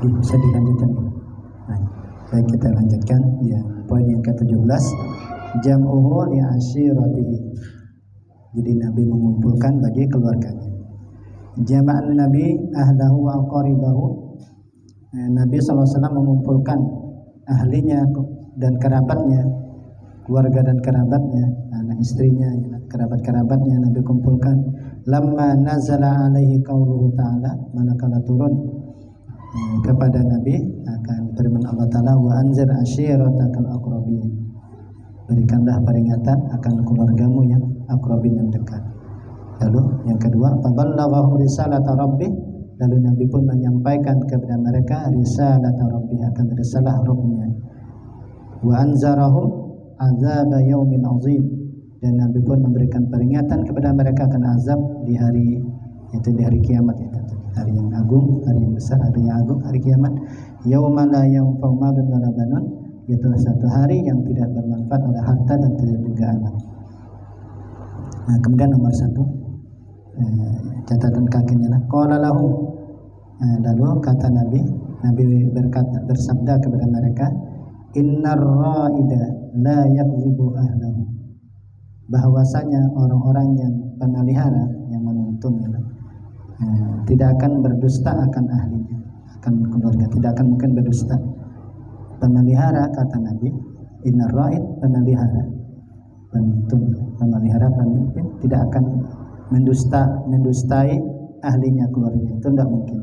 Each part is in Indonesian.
Bisa dilanjutkan. Nah, baik, kita lanjutkan ya, poin yang ke-17, jam'uhu li ashiratihi. Jadi Nabi mengumpulkan bagi keluarganya. Jama'an Nabi ahlahu wa aqaribahu. Nabi SAW mengumpulkan ahlinya dan kerabatnya, keluarga dan kerabatnya, anak istrinya, kerabat-kerabatnya Nabi kumpulkan. Lamma nazala alaihi qauluhu ta'ala, manakala turun kepada Nabi akan firman Allah Ta'ala, wa anzir ashiratakal aqrabin, berikanlah peringatan akan keluargamu yang aqrabin, yang dekat. Lalu yang kedua, faballaghahum risalata rabbih, lalu Nabi pun menyampaikan kepada mereka risalata rabbih, akan risalah Rabbnya. Wa anzarahum azaba yaumin azim, dan Nabi pun memberikan peringatan kepada mereka akan azab di hari, itu di hari kiamat, itu hari yang agung, hari yang besar, hari yang agung, hari kiamat. Yauma la yanfa'u malun wala banun, yaitu satu hari yang tidak bermanfaat oleh harta dan tidak juga anak. Nah, kemudian nomor 1, catatan kakinya, qala lahum, lalu kata Nabi berkata, bersabda kepada mereka, innar ra'ida la yakzibu ahlahu, bahwasanya orang-orang yang pemelihara, yang menuntun, tidak akan berdusta akan ahlinya, akan keluarga, tidak akan mungkin berdusta. Pemelihara, kata Nabi, innar ra'id, pemelihara, penuntun, pemelihara, pemimpin, tidak akan mendustai ahlinya, keluarga, itu tidak mungkin.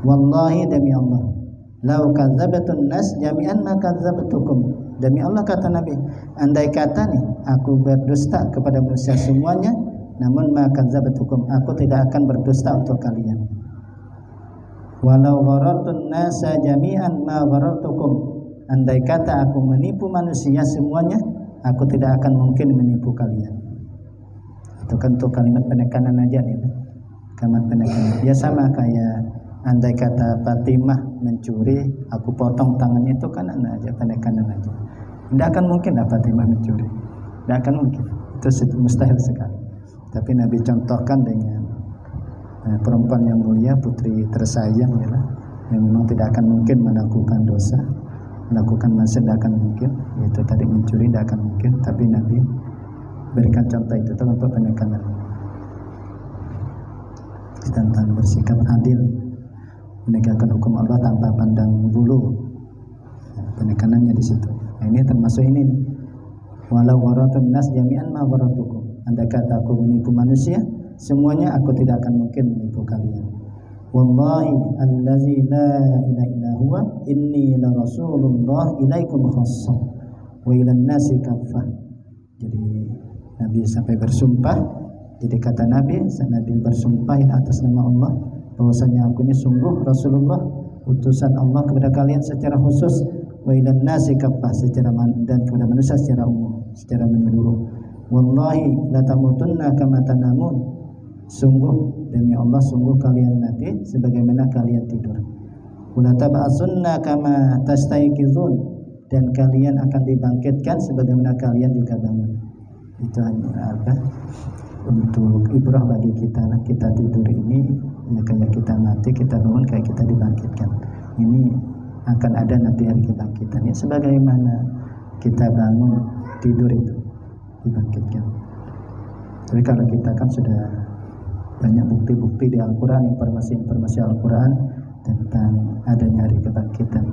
Wallahi, demi Allah, lau kadzabatun nas jami'an ma kadzabtukum, demi Allah, kata Nabi, andai kata nih aku berdusta kepada manusia semuanya, namun ma kadzabtukum, aku tidak akan berdusta untuk kalian. Walau gharartun nasa jami'an ma gharartukum, andai kata aku menipu manusia semuanya, aku tidak akan mungkin menipu kalian. Itu kan untuk kalimat penekanan aja nih, kalimat penekanan. Ya sama kayak andai kata Fatimah mencuri, aku potong tangannya, itu kan aja penekanan aja. Tidak akan mungkin lah Fatimah mencuri, tidak akan mungkin, itu mustahil sekali. Tapi Nabi contohkan dengan perempuan yang mulia, putri tersayang, ya, yang memang tidak akan mungkin melakukan dosa, melakukan maksiat tidak akan mungkin, itu tadi mencuri tidak akan mungkin. Tapi Nabi berikan contoh itu untuk penekanan tentang bersikap adil, menegakkan hukum Allah tanpa pandang bulu. Penekanannya di situ. Nah, ini termasuk ini nih. Walau gharatun nas jami'an ma gharatukum, andai kata aku menipu manusia semuanya, aku tidak akan mungkin menipu kalian. Wallahi allazi la ilaha illa huwa inni la rasulullah ilaikum khassah wa ilan nasi kaffah. Jadi Nabi sampai bersumpah. Jadi kata Nabi bersumpah atas nama Allah bahwasanya aku ini sungguh Rasulullah, utusan Allah kepada kalian secara khusus, wa ilan nasi kaffah, secara dan kepada manusia secara umum, secara menyeluruh. Wallahi la tamutunna kama tanamun, sungguh demi Allah, sungguh kalian mati sebagaimana kalian tidur. Wala tab'asunna kama tastayqizun, dan kalian akan dibangkitkan sebagaimana kalian juga bangun. Itu hanya apa? Untuk ibrah bagi kita. Nah, kita tidur ini ya kayak kita mati, kita bangun kayak kita dibangkitkan. Ini akan ada nanti hari kebangkitan. Ya, sebagaimana kita bangun tidur itu dibangkitkan. Tapi kalau kita kan sudah banyak bukti-bukti di Al-Quran, informasi-informasi Al-Quran tentang adanya hari kebangkitan.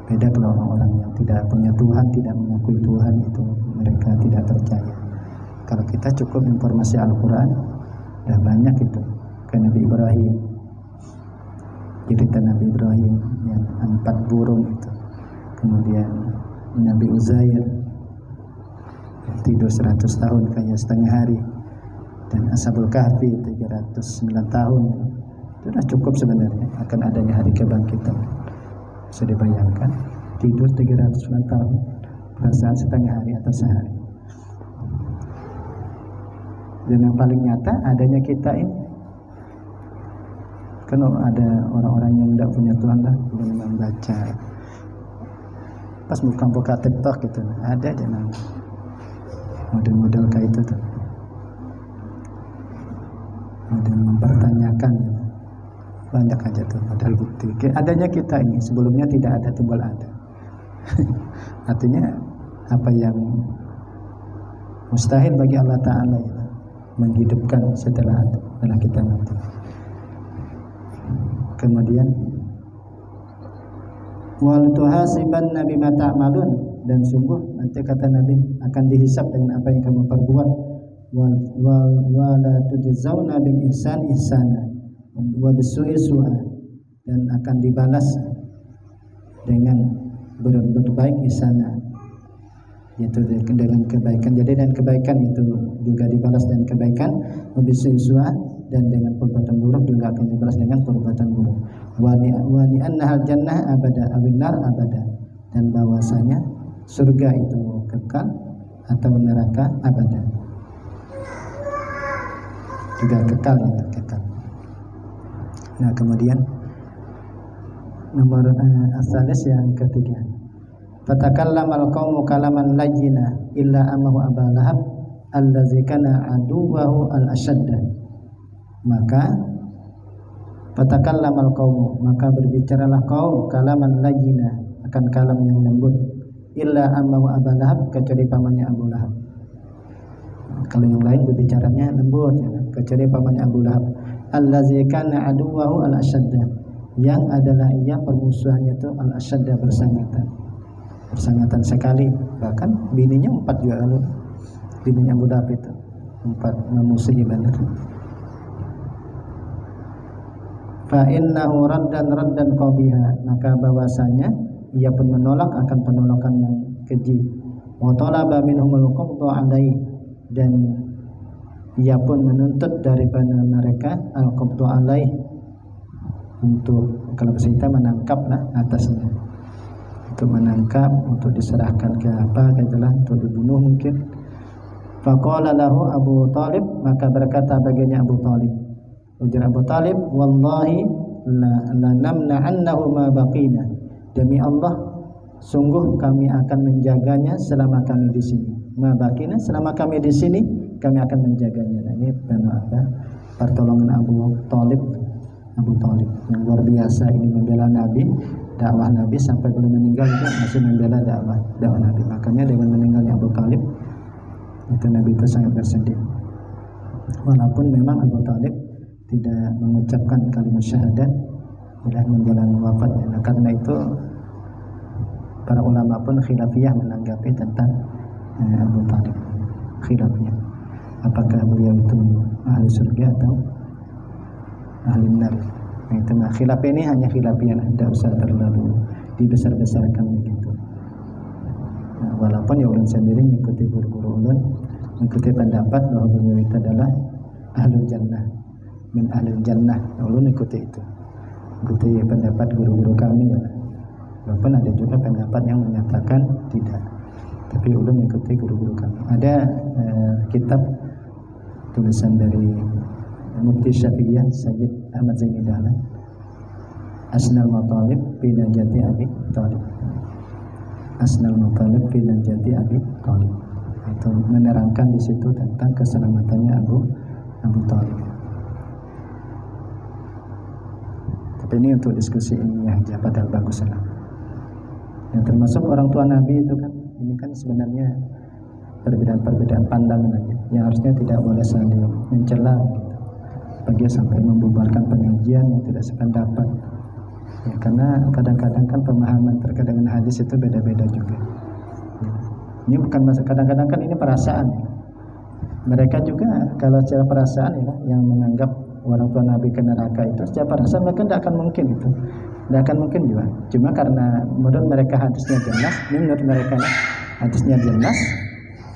Beda kalau orang-orang yang tidak punya Tuhan, tidak mengakui Tuhan, itu mereka tidak percaya. Kalau kita cukup informasi Al-Quran, sudah banyak itu. Kayak Nabi Ibrahim, cerita Nabi Ibrahim yang 4 burung itu. Kemudian Nabi Uzair yang tidur 100 tahun kayak setengah hari. Dan Ashabul Kahfi 309 tahun. Itu sudah cukup sebenarnya akan adanya hari kebangkitan. Bisa dibayangkan, tidur 309 tahun, perasaan setengah hari atau sehari. Dan yang paling nyata adanya kita ini. Kalau ada orang-orang yang tidak punya Tuhan lah, belum membaca, pas buka TikTok gitu, ada aja namanya model-model kayak itu tuh, model mempertanyakan banyak aja tuh padahal bukti. Adanya kita ini sebelumnya tidak ada timbul ada. Artinya apa yang mustahil bagi Allah Ta'ala ya, menghidupkan setelah kita mati. Kemudian wal tuhasibanna bima ta'malun, dan sungguh nanti kata Nabi akan dihisab dengan apa yang kamu perbuat. Wala tujzauna bil ihsan ihsana wa bisu'i su'a, dan akan dibalas dengan berbuat baik ihsana, yaitu dengan kebaikan. Jadi dan kebaikan itu juga dibalas dengan kebaikan, wa bisu'i su'a, dan dengan perbuatan buruk juga akan dibalas dengan perbuatan buruk. Wa ni annahal jannah abada awin nar abada, dan bahwasanya surga itu kekal atau neraka abada juga kekal, itu kekal. Nah kemudian nomor asalis yang ketiga, fatakallamal qaumu kalaman layyina illa amahu Aba Lahab allazi kana aduwwahu al-ashadda. Maka fatakallamal qaumu, maka berbicaralah kaum kalaman layyina, akan kalam yang lembut, illa amahu Aba Lahab, kecuali pamannya Abu Lahab. Kalau yang lain berbicaranya lembut ya, kecuali pamannya Abu Lahab, allazi kana aduwwahu al-ashadda, yang adalah ia permusuhannya itu al-ashadda, bersangatan sekali, bahkan bininya 4 juga. Kalau bininya Abu Lahab itu 4 memusuhi benar. Fa innahu raddan qabiha, maka bahwasanya ia pun menolak akan penolakan yang keji. Wa talaba minhumul qabda alaihi, dan ia pun menuntut daripada mereka al-qabdu alaih, untuk kalau bahasa kita menangkaplah atasnya, untuk menangkap, untuk diserahkan ke apa, katalah untuk dibunuh mungkin. Faqala lahu Abu Talib, maka berkata baginya Abu Talib, ujar Abu Talib, wallahi la namna'annahu ma baqina, demi Allah sungguh kami akan menjaganya selama kami di sini. Ma baqina, selama kami di sini kami akan menjaganya. Nah, ini pertolongan Abu Talib yang luar biasa ini, membela Nabi, dakwah Nabi sampai belum meninggal juga masih membela dakwah Nabi. Makanya dengan meninggalnya Abu Talib itu Nabi itu sangat bersedih. Walaupun memang Abu Talib tidak mengucapkan kalimat syahadat dalam menjelang wafatnya. Nah, karena itu para ulama pun khilafiyah menanggapi tentang Abu Talib, khilafiyah, apakah beliau itu ahli surga atau ahli nar. Nah, itu khilaf ini hanya khilafiyah, tidak usah terlalu dibesar-besarkan begitu. Nah, walaupun ya ulun sendiri mengikuti guru-guru ulun, mengikuti pendapat bahwa beliau itu adalah ahlul jannah, min ahlul jannah. Ulun ikuti itu, ikuti pendapat guru-guru kami ya. Walaupun ada juga pendapat yang menyatakan tidak, tapi ulun mengikuti guru-guru kami. Ada kitab tulisan dari Mufti Syafi'iyah Sayyid Ahmad Zaini Dahlan, Asnal Matalib fi Najati Abi Talib. Asnal Matalib fi Najati Abi Talib, itu menerangkan di situ tentang keselamatannya Abu Talib. Tapi ini untuk diskusi ilmiah aja, padahal bagus lah. Yang termasuk orang tua Nabi itu kan, ini kan sebenarnya perbedaan pandangan aja, yang harusnya tidak boleh saling mencela gitu. Bagi sampai membubarkan pengajian yang tidak sependapat. Ya, karena kadang-kadang kan pemahaman terkait dengan hadis itu beda-beda juga. Ya. Ini bukan kadang-kadang kan ini perasaan. Ya. Mereka juga kalau secara perasaan ya, yang menganggap orang tua Nabi ke neraka itu secara perasaan mereka tidak akan mungkin itu. Tidak akan mungkin juga. Cuma karena menurut mereka hadisnya jelas, ini menurut mereka hadisnya jelas,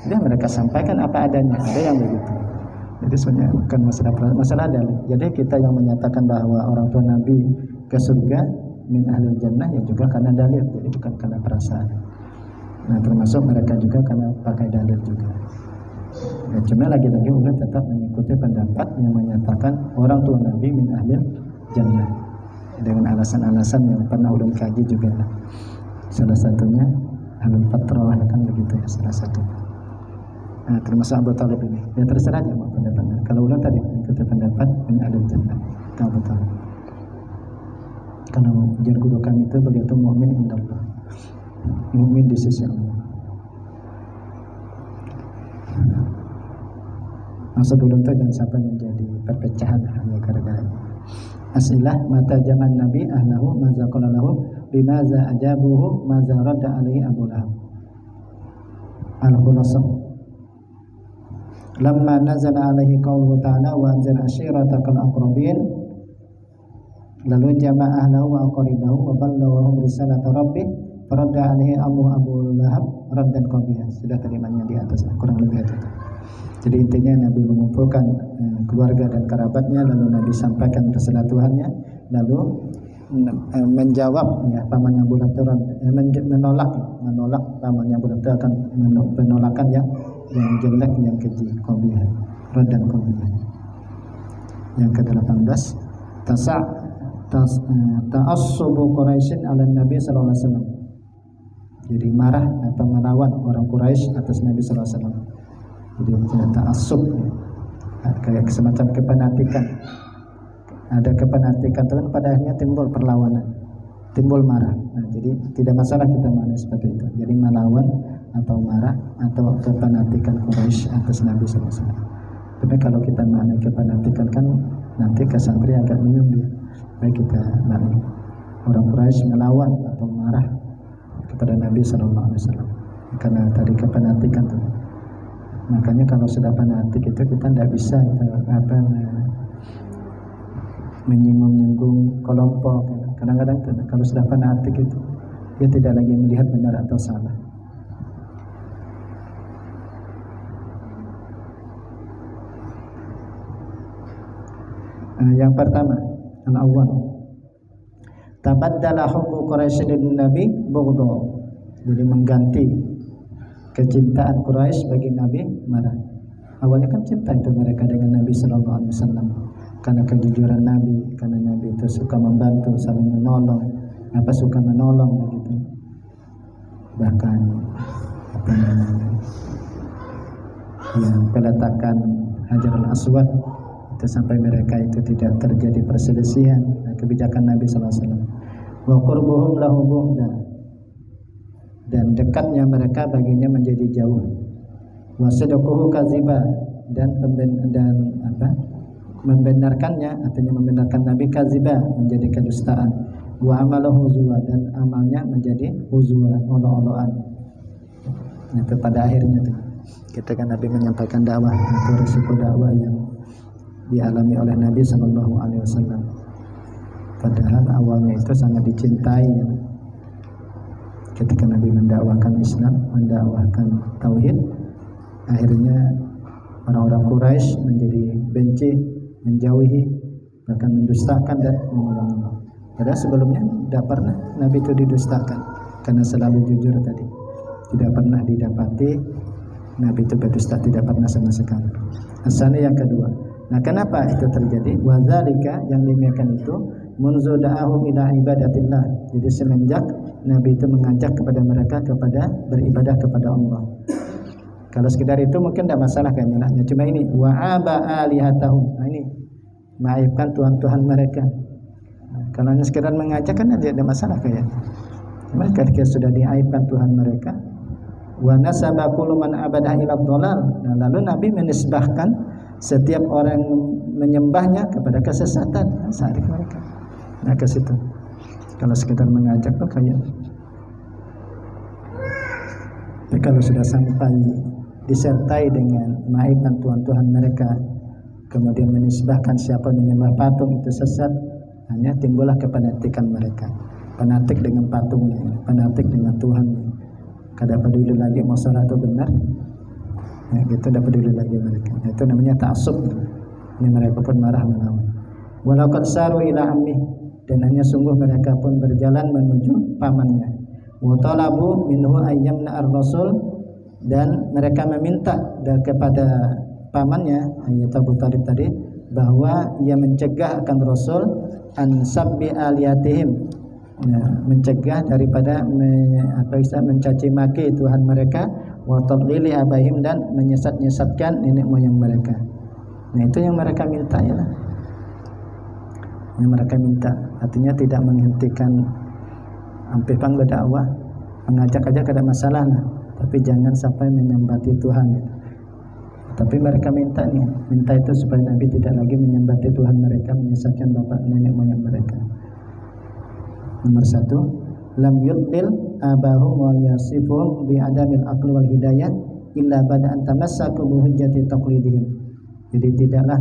dia mereka sampaikan apa adanya. Ada yang begitu. Jadi sebenarnya bukan masalah dalil. Jadi kita yang menyatakan bahwa orang tua Nabi ke surga min ahlul jannah ya juga karena dalil. Jadi bukan karena perasaan. Nah, termasuk mereka juga karena pakai dalil juga. Ya, cuma lagi-lagi ulun tetap mengikuti pendapat yang menyatakan orang tua Nabi min ahlul jannah dengan alasan-alasan yang pernah ulun kaji juga. Salah satunya ahlul fatrah ya kan begitu ya, salah satunya. Nah, termasuk Abu Talib ini. Ya terserah aja mau pendapatnya. Kalau ulun tadi mengikuti pendapat min ahlul jannah, Abu Talib. Kalau ujar guru kami itu, beliau itu mukmin indallah, mukmin di sisi Allah. Maksud dulu itu jangan sampai menjadi perpecahan hanya gara-gara asilah mata zaman Nabi ahlahu maza qala lahu bimaza ajabuhu maza radda alaihi Abu Lahab. Al-Khulasah lamma nazala alaihi qauluhu ta'ala wa anzir ashiratakal aqrabin lalu jama'a ahlahu wa aqribahu wa ballawahum risalata rabbih faradda alaihi Abu Lahab raddan qabiha. Sudah kalimatnya di atas, kurang lebih itu. Jadi intinya Nabi mengumpulkan keluarga dan kerabatnya, lalu Nabi sampaikan risalah Tuhannya, lalu menjawab ya pamannya Abu Lahab menolak pamannya Abu Lahab akan penolakan yang jelek, yang keji, qabihah, raddan qabihah. Yang ke-18 ta'assubu Quraisyin 'ala Nabi sallallahu alaihi wasallam. Jadi marah atau melawan orang Quraisy atas Nabi sallallahu alaihi wasallam. Jadi ta'assub ya. Kayak semacam kepenatikan. Ada kepenatikan itu kan pada akhirnya timbul perlawanan, timbul marah. Nah, jadi tidak masalah kita makna seperti itu. Jadi melawan atau marah atau kepenatikan Quraisy atas Nabi sallallahu alaihi wasallam. Tapi kalau kita makna kepenatikan kan nanti kesantri agak bingung dia. Baik kita makna orang Quraisy melawan atau marah kepada Nabi sallallahu alaihi wasallam. Karena tadi kepenatikan itu. Makanya kalau sudah fanatik itu kita tidak bisa menyinggung kelompok. Kadang-kadang kalau sudah fanatik itu dia tidak lagi melihat benar atau salah. Yang pertama, al-awwal tabaddala hubbu Quraisy lin Nabi bughdha. Jadi mengganti kecintaan Quraisy bagi Nabi marah. Awalnya kan cinta itu mereka dengan Nabi sallallahu alaihi wasallam karena kejujuran Nabi, karena Nabi itu suka membantu, saling menolong, suka menolong begitu. Bahkan yang peletakan Hajarul Aswad itu sampai mereka itu tidak terjadi perselisihan, kebijakan Nabi sallallahu alaihi wasallam. Wa qurbuhum lahu bu'da, dan dekatnya mereka baginya menjadi jauh. Wasadquhu kaziba, dan membenarkannya, artinya membenarkan Nabi kaziba, menjadi kedustaan. Wa amalahu huzwa, dan amalnya menjadi huzwa, olo-oloan. Itu pada akhirnya tuh ketika Nabi menyampaikan dakwah, itu risiko dakwah yang dialami oleh Nabi sallallahu alaihi wasallam. Padahal awalnya itu sangat dicintai ya. Ketika Nabi mendakwakan Islam, mendakwakan tauhid, akhirnya orang-orang Quraisy menjadi benci, menjauhi, bahkan mendustakan dan mengolok-olok. Padahal sebelumnya tidak pernah Nabi itu didustakan, karena selalu jujur tadi. Tidak pernah didapati Nabi itu berdusta, tidak pernah sama sekali. Asalnya yang kedua. Nah, kenapa itu terjadi? Wadzalika, yang demikian itu munzu da'ahum ila ibadatillah. Jadi semenjak Nabi itu mengajak kepada mereka kepada beribadah kepada Allah. Kalau sekedar itu mungkin tidak masalah kayaknya. Cuma ini wa'aba alihatahum. Nah, ini maafkan tuhan-tuhan mereka. Nah, kalau hanya sekedar mengajak kan tidak ada masalah kayaknya. Cuma ketika sudah diaibkan Tuhan mereka, wa nasaba kullu man abadah ila dhalal. Nah, lalu Nabi menisbahkan setiap orang menyembahnya kepada kesesatan. Nah, sarik mereka. Nah, ke situ. Kalau sekedar mengajak tuh kayak. Tapi kalau sudah sampai disertai dengan maifkan Tuhan-Tuhan mereka, kemudian menisbahkan siapa menyembah patung itu sesat, hanya timbullah kepenatikan mereka. Fanatik dengan patungnya, fanatik dengan Tuhan. Kada peduli lagi masalah itu benar. Ya, gitu tidak peduli lagi mereka. Itu namanya ta'assub. Ini mereka pun marah melawan. Walau qad saru ila ammi, dan hanya sungguh mereka pun berjalan menuju pamannya. Wa talabu minhu ayyamna ar-rasul, dan mereka meminta kepada pamannya ayat Abu Thalib tadi bahwa ia mencegah akan Rasul an sabbi aliyatihim, ya, mencegah daripada mencaci maki Tuhan mereka, wa tadlili abaihim, dan menyesat-nyesatkan nenek moyang mereka. Nah, itu yang mereka minta ya. yang mereka minta, artinya tidak menghentikan ampepang berdakwah, mengajak aja kada masalah lah, tapi jangan sampai menyembati Tuhan gitu. Tapi mereka minta itu supaya Nabi tidak lagi menyembati Tuhan mereka, menyesatkan bapak nenek moyang mereka. Nomor 1, lam yudlil abahum wa yasifuhum bi adamil aqli wal hidayah illa bada an tamassaku bi hujjati taqlidihim. Jadi tidaklah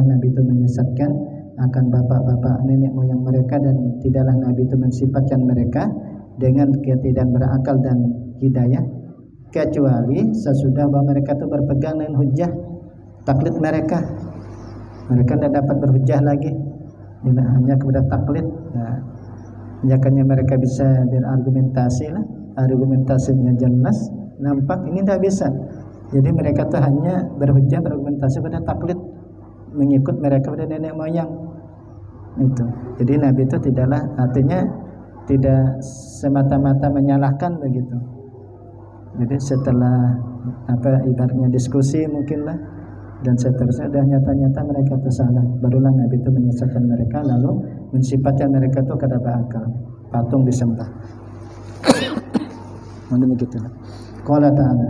Nabi itu menyesatkan akan bapak-bapak nenek moyang mereka, dan tidaklah Nabi itu mensifatkan mereka dengan ketidak berakal dan hidayah, kecuali sesudah bahwa mereka itu berpegang dengan hujjah taklid mereka. Mereka tidak dapat berhujjah lagi, hanya kepada taklid. Nah, jangannya mereka bisa berargumentasi lah, argumentasinya jelas, nampak ini tidak bisa. Jadi mereka tuh hanya berhujjah, berargumentasi pada taklid, mengikut mereka pada nenek moyang itu. Jadi Nabi itu tidaklah, artinya tidak semata-mata menyalahkan begitu. Jadi setelah ibaratnya diskusi mungkinlah dan seterusnya, sudah nyata-nyata mereka itu salah, barulah Nabi itu menyesatkan mereka, lalu mensifatkan mereka itu kada berakal, patung disembah. Begitu. Qala ta'ala,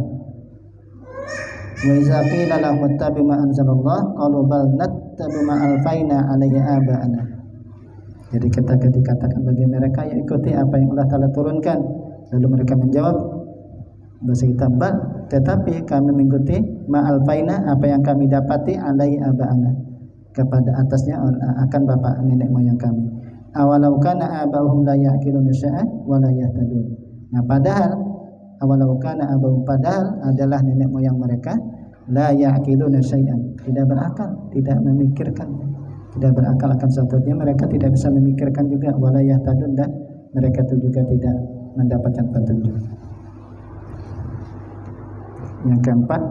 wa iza qila lahum ittabi'u ma anzalallah qalu bal nattabi'u ma alfaina 'alaihi aba'ana. Jadi ketika dikatakan bagi mereka, ya ikuti apa yang Allah Ta'ala turunkan, lalu mereka menjawab bahasa kita, tetapi kami mengikuti ma'alfaina, apa yang kami dapati, alai aba'ana, kepada atasnya akan bapak nenek moyang kami. Awalau kana aba'uhum la ya'qiluna syai'an wa la yahtadun. Nah, padahal awalau kana aba'uhum, padahal adalah nenek moyang mereka, la ya'qiluna syai'an, tidak berakal, tidak memikirkan, tidak berakal akan sesuatunya, mereka tidak bisa memikirkan juga, wa la yahtadun, dan mereka itu juga tidak mendapatkan petunjuk. Yang keempat,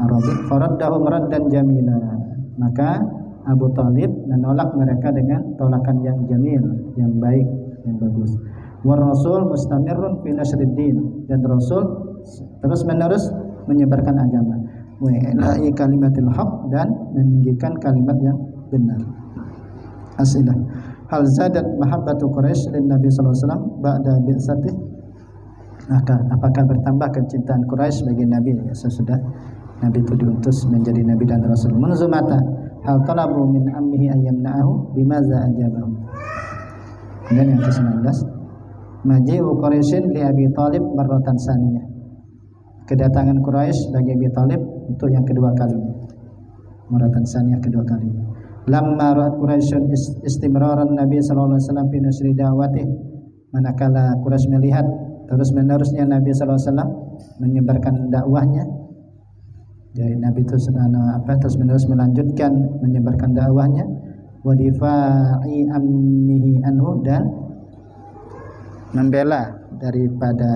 Arabi, faraddahum raddan jamila, maka Abu Talib menolak mereka dengan tolakan yang jamil, yang baik, yang bagus. Wa Rasul mustamirrun fi nasriddin, dan Rasul terus menerus menyebarkan agama. Wa ilahi kalimatil haq, dan meninggikan kalimat yang benar. Asilah, hal zadat mahabbatu Quraisy lin Nabi sallallahu alaihi wasallam ba'da bi'tsatih. Apakah bertambah kecintaan Quraisy bagi Nabi sesudah Nabi itu diutus menjadi Nabi dan Rasul? Munzumata hal talabu min ammihi ayyamna'ahu bimaza ajabahu. Kemudian yang ke-19, maji'u Quraisyin li Abi Talib marratan saniyah, kedatangan Quraisy bagi Abi Talib untuk yang kedua kalinya, marratan saniyah, kedua kalinya. Lamma ra'at Quraisyun istimraran Nabi sallallahu alaihi wasallam fi nasri da'watih, manakala Quraisy melihat terus-menerusnya Nabi sallallahu alaihi wasallam menyebarkan dakwahnya. Jadi Nabi itu terus-menerus melanjutkan menyebarkan dakwahnya, wa difa'i ammihi anhu, dan membela daripada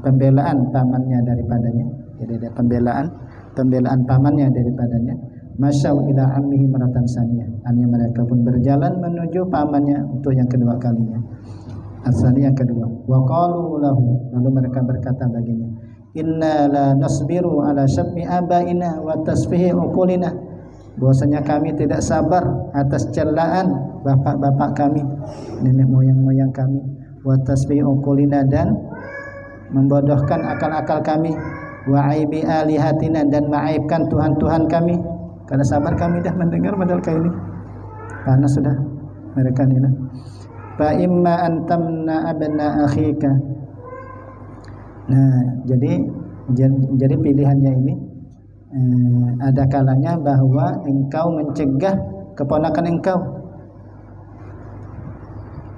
pembelaan pamannya daripadanya. Jadi ada pembelaan pamannya daripadanya. Masyau ila ammihi maratan saniyah, artinya mereka pun berjalan menuju pamannya untuk yang kedua kalinya. Asali yang kedua, wa qalu lahu, lalu mereka berkata baginya, inna la nasbiru ala syatmi abaina wa tasfihi uqulina, bahwasanya kami tidak sabar atas celaan bapak-bapak kami, nenek moyang-moyang kami, wa tasfihi uqulina, dan membodohkan akal-akal kami, wa aibi alihatina, dan mengaibkan tuhan-tuhan kami. Karena sabar kami dah mendengar modal kayak ini, panas sudah mereka ini. Fa imma antamna abna akhika. Nah, jadi pilihannya ini ada kalanya bahwa engkau mencegah keponakan engkau.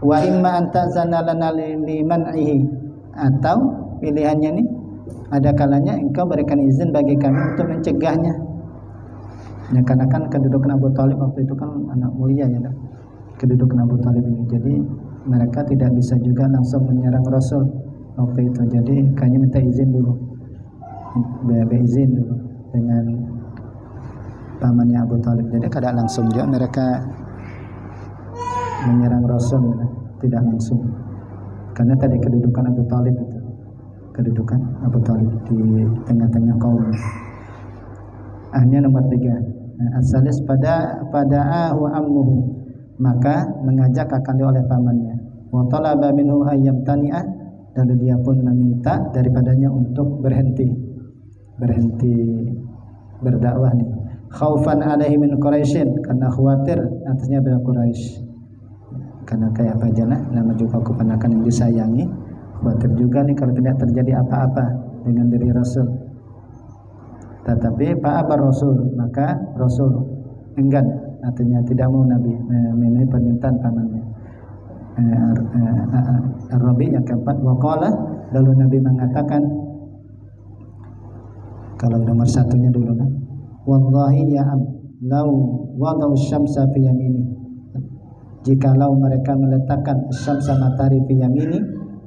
Wa imma antazana lana liman'ihi, atau pilihannya ini ada kalanya engkau berikan izin bagi kami untuk mencegahnya. Ya, karena kan kedudukan Abu Talib waktu itu kan anak mulia ya, kedudukan Abu Talib ini. Jadi mereka tidak bisa juga langsung menyerang Rasul waktu itu. Jadi kayaknya minta izin dulu, izin dulu dengan pamannya Abu Talib. Jadi kadang langsung juga mereka menyerang Rasul, ya, tidak langsung. Karena tadi kedudukan Abu Talib itu, kedudukan Abu Talib di tengah-tengah kaum. Nomor 3, asalis pada ammuhu, maka mengajak akan dia oleh pamannya. Wa talaba minhu ayyam tani'ah, lalu dia pun meminta daripadanya untuk berhenti berdakwah nih. Khaufan alaihi min Quraisyin, karena khawatir atasnya pada Quraisy. Karena kayak apa aja lah, nama juga keponakan yang disayangi, khawatir juga nih kalau tidak terjadi apa-apa dengan diri Rasul. Tetapi fa'abar Rasul, maka Rasul enggan, artinya tidak mau Nabi memenuhi permintaan pamannya. Ar-Rabi yang keempat, waqala, lalu Nabi mengatakan, kalau nomor satunya dulu nah, wallahi ya am lau wadau syamsa fi yamini, jikalau mereka meletakkan syamsa matahari fi yamini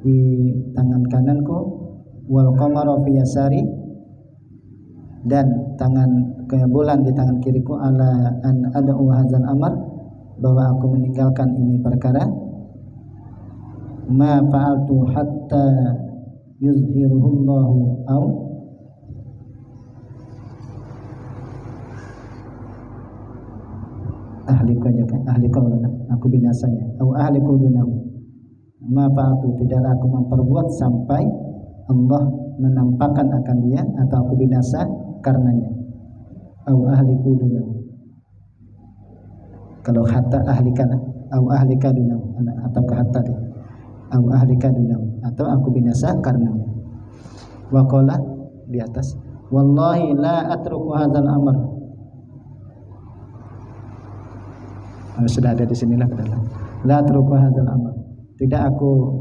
di tangan kananku, wal qamara fi yasari, dan tangan bulan di tangan kiriku, ala an ad'u hadzal amr, bahwa aku meninggalkan ini perkara, ma fa'altu hatta yuzhiruhullahu au ahliku aja kan, ahliku aku binasanya, au ahliku dunahu, ma fa'altu, tidaklah aku memperbuat sampai Allah menampakkan akan dia atau aku binasa karenanya. Au ahliku dunahu, kalau hatta ahlikan, au ahlika dunahu, atau ke hatta dia, au ahlika dunahu, atau aku binasa karenanya. Wa qala di atas, wallahi la atruku hadzal amr, sudah ada di sinilah ke dalam, la atruku hadzal amr, tidak aku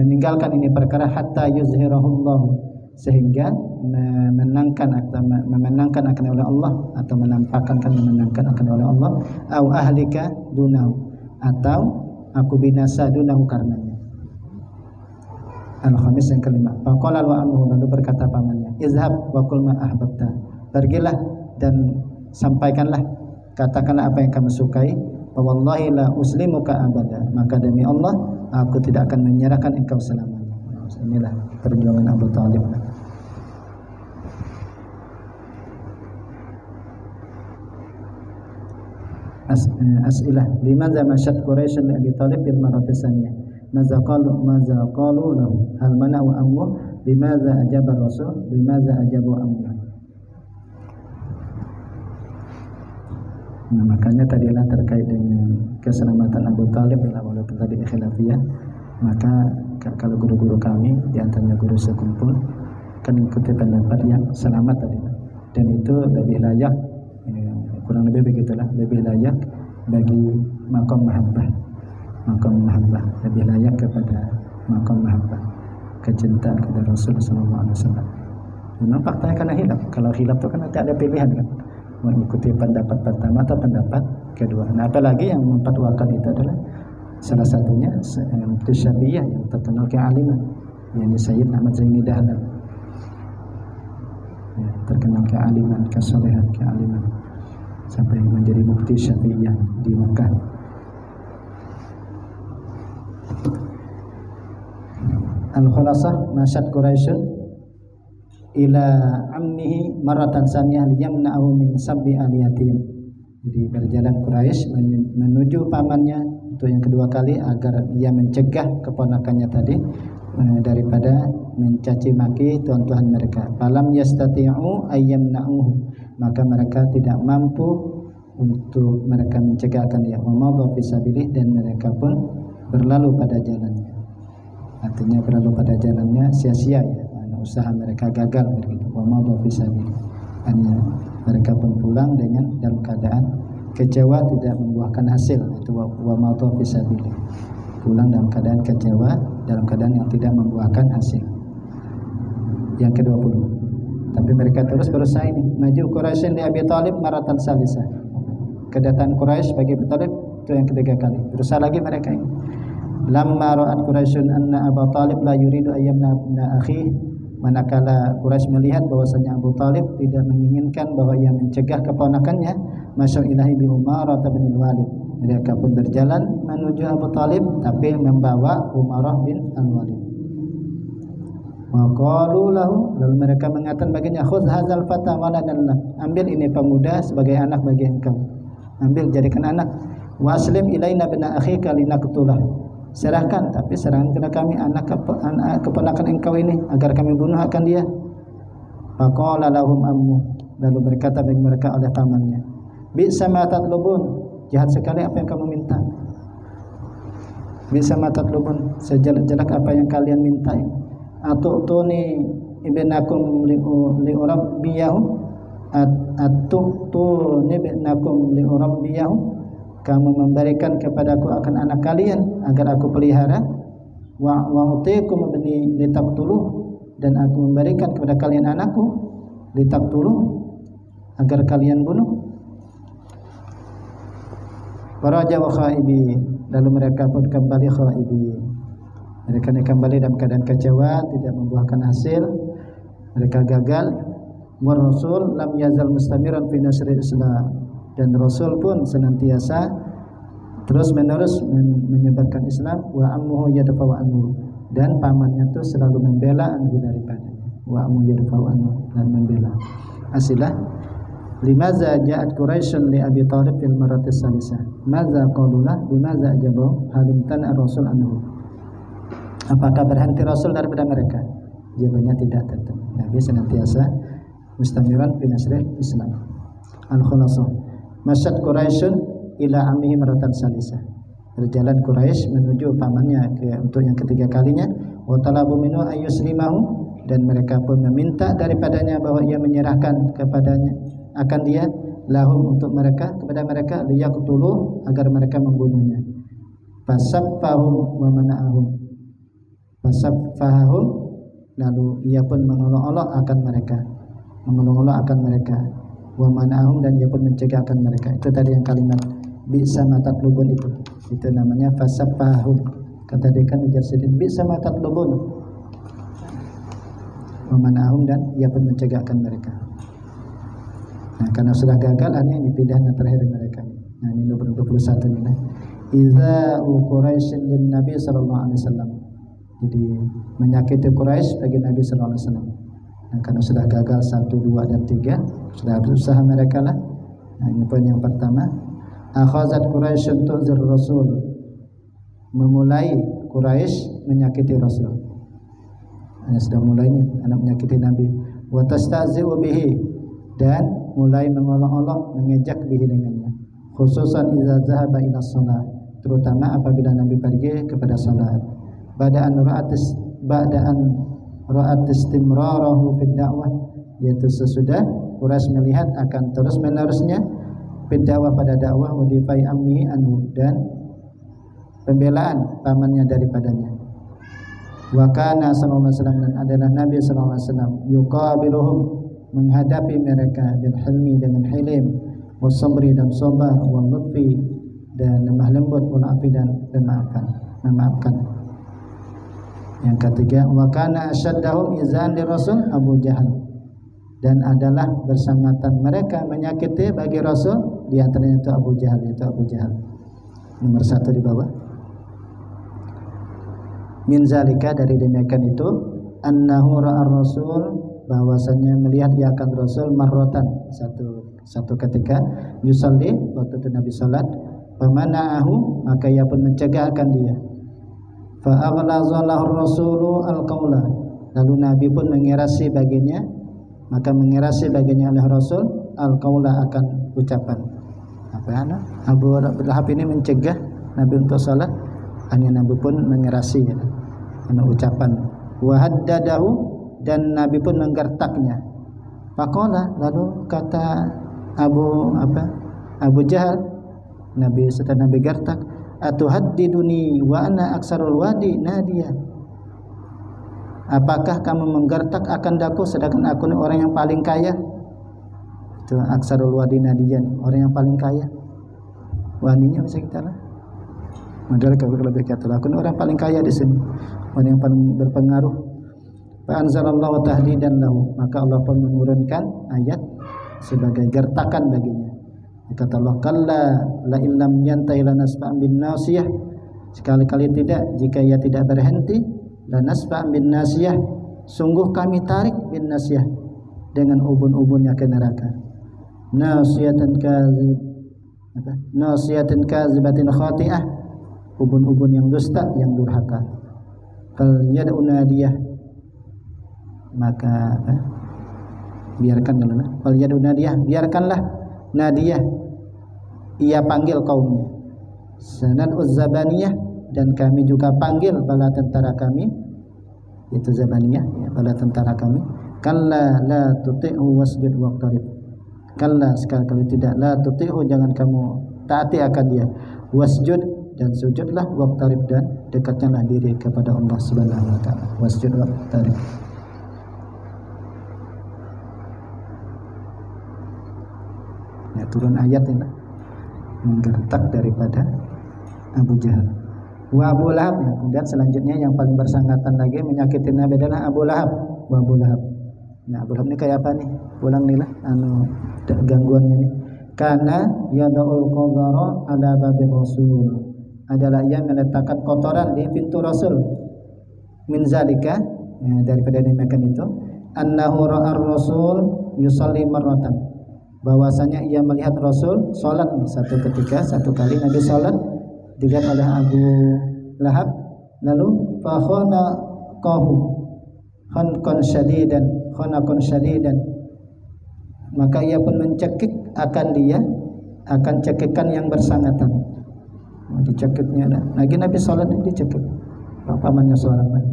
meninggalkan ini perkara, hatta yuzhirahullahu, sehingga memenangkan akan oleh Allah, atau menampakkan memenangkan akan oleh Allah, au ahlika dunahu, atau aku binasa dunahu karenanya. Al-khamis yang kelima, faqala wa amhu, lalu berkata pamannya, izhab wa qul ma ahbabta, pergilah dan sampaikanlah, katakanlah apa yang kamu sukai, wa wallahi la uslimuka abada, maka demi Allah aku tidak akan menyerahkan engkau selamanya. Inilah perjuangan Abu Talib. As'ilah, limadza masyad Quraisy li Abi Talib bil marrati tsaniyah, madza qalu lahu, hal mana'u ammu, limadza ajaba Rasul, limadza ajabu ammu. Nah, makanya tadilah terkait dengan keselamatan Abu Talib, walaupun tadi khilafiyah, maka kalau guru-guru kami, diantaranya guru sekumpul, kan ikuti pendapat yang selamat tadi, dan itu lebih layak, kurang lebih begitulah, lebih layak bagi maqam mahabbah, lebih layak kepada maqam mahabbah, kecintaan kepada Rasulullah SAW. Memang faktanya karena hilaf. Kalau hilaf itu kan nanti ada pilihan kan, mengikuti pendapat pertama atau pendapat kedua. Nah, apalagi yang memfatwakan itu adalah salah satunya Mufti Syafi'iyah yang terkenal kealiman, yakni Sayyid Ahmad Zaini Dahlan, ya, terkenal kealiman, kesolehan, kealiman, sampai menjadi Mufti Syafi'iyah di Makkah. Al-Khulasah, masyad Quraisyun ila ammihi maratan saniyah liyamna'ahu min sabbi al-yatim. Jadi berjalan Quraisy menuju pamannya untuk yang kedua kali agar ia mencegah keponakannya tadi daripada mencaci maki tuan-tuan mereka. Falam yastati'u ayyamna'uhu, maka mereka tidak mampu untuk mereka mencegah akan dia. Wa madha fi sabilih, dan mereka pun berlalu pada jalannya. Artinya berlalu pada jalannya sia-sia, ya, usaha mereka gagal begitu. Wa madha fi sabilih, hanya mereka pun pulang dalam keadaan kecewa, tidak membuahkan hasil. Itu wa madha fi sabilih, pulang dalam keadaan kecewa, dalam keadaan yang tidak membuahkan hasil. Yang ke-20, tapi mereka terus berusaha ini. Maju Quraisy di Abi Talib maratan salisah, kedatangan Quraisy bagi Abi Talib itu yang ketiga kali. Berusaha lagi mereka ini. Lamma ra'at Quraisyun anna Abu Talib la yuridu ayyamna akhi, manakala Quraisy melihat bahwasanya Abu Talib tidak menginginkan bahwa ia mencegah keponakannya, masya ilahi bi Umarah bin Al-Walid, mereka pun berjalan menuju Abu Talib tapi membawa Umarah bin Al-Walid. Wa qalu lahu, lalu mereka mengatakan baginya, khudz hadzal fata waladan lak, ambil ini pemuda sebagai anak bagi engkau, ambil jadikan anak. Wa aslim ilaina bina akhika linaqtulah. Serahkan, tapi serahkan kepada kami anak keponakan engkau ini agar kami bunuh akan dia. Faqala lahum ammu, lalu berkata bagi mereka oleh pamannya, bi'sa ma tatlubun, jahat sekali apa yang kamu minta. Bi'sa ma tatlubun, sejelek-jelek apa yang kalian minta. Atu'tuni ibnakum li urabbiyahu, atu'tuni ibnakum li urabbiyahu, kamu memberikan kepadaku akan anak kalian agar aku pelihara. Wa utiikum ibni litaqtuluh, dan aku memberikan kepada kalian anakku litaqtuluh, agar kalian bunuh. Faraja wa khaibi, lalu mereka pun kembali khaibi. Mereka kembali dalam keadaan kecewa, tidak membuahkan hasil. Mereka gagal. Wa rasul lam yazal mustamiran fi nasril Islam, dan Rasul pun senantiasa terus menerus menyebarkan Islam. Wa ammuhu yadfa'u anhu, dan pamannya itu selalu membela anhu daripadanya. Wa ammuhu yadfa'u anhu, dan membela. Asilah limaza ja'at Quraisyun li Abi Thalib fil maratis salisah, maza qalulah bimaza ajabahu halim tan'a Rasul anhu. Apakah berhenti Rasul daripada mereka? Jawabannya tidak tentu. Nabi senantiasa mustamiran fi nasril Islam. Al-Khulasah, masyad Quraisyun ila ammihi maratan salisah, berjalan Quraisy menuju pamannya untuk yang ketiga kalinya. Wa talabu minhu ayyuslimahu, dan mereka pun meminta daripadanya bahwa ia menyerahkan kepadanya akan dia, lahum untuk mereka, kepada mereka, liyaqtuluh, agar mereka membunuhnya. Fasaffahum wa mana'ahum, fasaffahum, lalu ia pun mengolok-olok akan mereka, mengolok-olok akan mereka. Wa mana'ahum, dan ia pun mencegah akan mereka. Itu tadi yang kalimat bi'sa ma tatlubun itu namanya fasaffahum. Kata dekan ujar sedin bi'sa ma tatlubun, wa mana'ahum, dan ia pun mencegah akan mereka. Nah, karena sudah gagal, ini dipindah yang terakhir mereka. Nah, ini nomor 21 ini. Iza Quraisyin lin Nabi sallallahu alaihi wasallam. Jadi menyakiti Quraisy bagi Nabi sallallahu alaihi wasallam. Nah, karena sudah gagal 1, 2 dan 3, sudah berusaha mereka lah. Nah, ini poin yang pertama. Akhazat Quraisyun tu'zir Rasul. Memulai Quraisy menyakiti Rasul. Ini sudah mulai nih, anak menyakiti Nabi. Wa tasta'zi'u bihi, dan mulai mengolok-olok, mengejek bihi dengannya. Khususan idza zahaba ila shalah, terutama apabila Nabi pergi kepada salat. Ba'da'an ra'at istimrarahu fid da'wah, yaitu sesudah Quraisy melihat akan terus menerusnya fid da'wah, pada dakwah, wa difai ammi anhu, dan pembelaan pamannya daripadanya. Wa kana sallallahu alaihi wasallam, dan adalah Nabi sallallahu alaihi wasallam yuqabiluhum, menghadapi mereka bil hilmi, dengan hilim, was sabri, dan sabar, wal lutfi, dan lemah lembut, wal afi, dan memaafkan. Yang ketiga, wa kana asyaddahum izan li Rasul Abu Jahal, dan adalah bersangatan mereka menyakiti bagi Rasul, di antaranya itu Abu Jahal, nomor 1 di bawah. Min zalika, dari demikian itu, annahu ra'a Rasul, bahwasanya melihat ia akan Rasul marrotan, satu ketika, yusalli, waktu itu Nabi salat, famana'ahu, maka ia pun mencegah akan dia. Fa'aghlaza lahu Rasulu al-qaula, lalu Nabi pun mengirasi baginya, maka mengirasi baginya oleh Rasul al-qaula, akan ucapan. Apa ya? Abu Lahab ini mencegah Nabi untuk salat, hanya Nabi pun mengirasi ucapan. Wa haddadahu, dan Nabi pun menggertaknya. Faqala, lalu kata Abu Jahal, setelah Nabi gertak, atuhaddiduni wa ana aksarul wadi nadiya, apakah kamu menggertak akan daku sedangkan aku ini orang yang paling kaya? Itu aksarul wadi nadiyan, orang yang paling kaya. Waninya bisa kita lah. Modal kalau lebih kata, aku ini orang paling kaya di sini, orang yang paling berpengaruh. Fa anzalallahu tahdidan lahu, maka Allah pun menurunkan ayat sebagai gertakan baginya. Kata Allah, kalla la illam yantahi lanasfa'an bin nasiyah, sekali-kali tidak, jika ia tidak berhenti, lanasfa'an bin nasiyah, sungguh kami tarik bin nasiyah, dengan ubun-ubunnya ke neraka. Nasiyatan kadzib, Nasiyatin kazibatin khati'ah, ubun-ubun yang dusta, yang durhaka. Fal yad'u nadiyah, maka biarkan dulu. Fal yad'u nadiyah, biarkanlah nadiyah, ia panggil kaumnya. Sanad'u zabaniyah, dan kami juga panggil bala tentara kami, itu zabaniyah, ya, bala tentara kami. Kalla la tuti'u wasjud waqtarib, kalla sekali-kali tidak, la tuti'u jangan kamu taati akan dia, wasjud dan sujudlah, waqtarib dan dekatkanlah diri kepada Allah Subhanahu wa taala. Wasjud waqtarib. Ya, turun ayat ini menggertak daripada Abu Jahal. Wa Abu Lahab, ya, kemudian selanjutnya yang paling bersangkutan lagi menyakiti Nabi adalah Abu Lahab. Wa Abu Lahab. Nah, Abu Lahab ini kayak apa nih? Pulang nih lah, gangguannya nih. Karena yada'ul qadara ala babir rasul, adalah ia meletakkan kotoran di pintu Rasul. Min zalika, ya, daripada demikian itu, annahu ra'ar rasul yusalli marratan, bahwasanya ia melihat Rasul salat nih, satu ketika, satu kali Nabi salat dilihat oleh Abu Lahab, lalu fakhana qahu khanqan syadidan, maka ia pun mencekik akan dia, akan cekikan yang bersangatan. Dicekiknya ada. Lagi Nabi salat dicekik. Pamannya seorang Nabi.